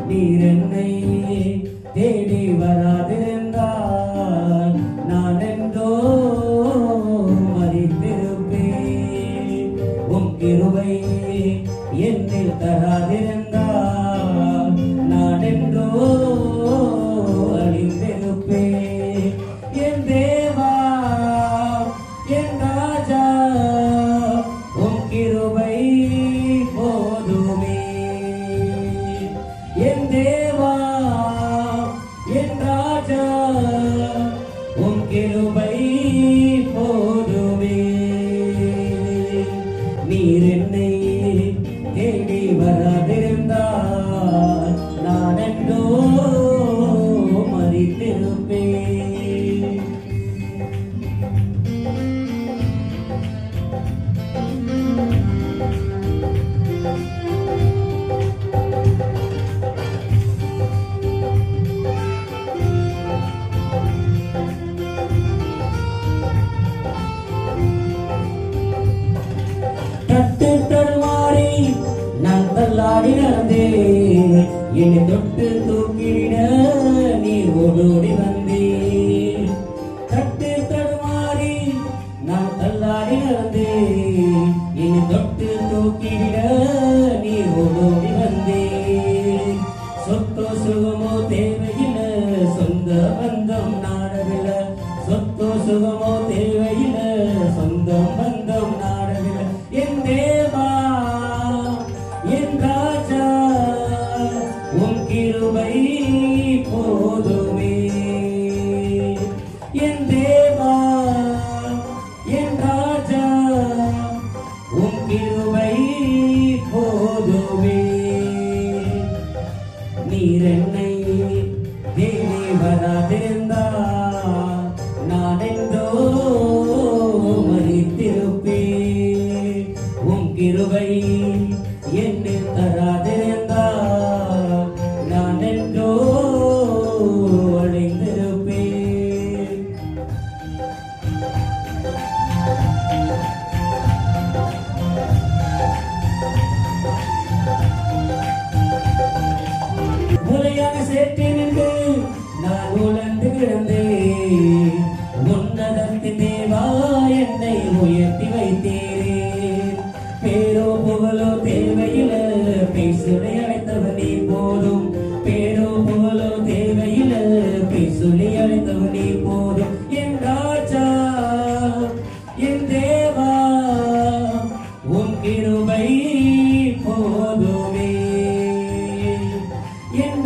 நீர் என்னை தேடி வராதிருந்தால் நான் என்றோ மறித்திருப்பேன். உம் கிருபை என்னில் தராதிருந்தால் நான் என்றோ அழிந்திருப்பேன். என் தேவா என் ராஜா உம் கிருபை போதுமே. என் தேவா என் ராஜா உம் கிருபை போதுமே. நீர் என்னை தேடி வராதிருந்தால் நான் என்றோ மறித்திருப்பேன். தட்டு தடுமாறி நான் தள்ளாடி நடந்தேன். என்னை தொட்டு தூக்கிட நீ ஓடோடி வந்தேன். தட்டு தடுமாறி நான் தள்ளாடி நடந்தேன். என்னை தொட்டு தூக்கிட நீ ஓடோடி வந்தேன். சொத்தோ சுகமோ தேவையில்லை, சொந்த பந்தம் நாடவில்லை. சொத்தோ சுகமோ தேவையில்லை, சொந்தம் பந்தம் நாடவில்லை. என் தேவா என் ராஜா உம் கிருபை போதுமே. என் தேவா என் ராஜா உம் கிருபை போதுமே. நீர் என்னை தேடி வராதிருந்தால் நான் என்றோ மறித்திருப்பேன். உம் கிருபை என்னில் தராதிருந்தால் நான் என்றோ அழிந்திருப்பேன். முறையான சேற்றினின்று நான் உழந்து கிடந்தேன். உன்னதத்தின் தேவா என்னை உயர்த்தி வைத்தீரேன். பேரோ புகழோ தேவையில்லை, பேசுலை அழைத்தவன் நீ போதும். பேரோ புகழோ தேவையில்லை, பேசுலை அழைத்தவன் நீ போதும். என் ராஜா என் தேவா உம் கிருபை போதுமே. என்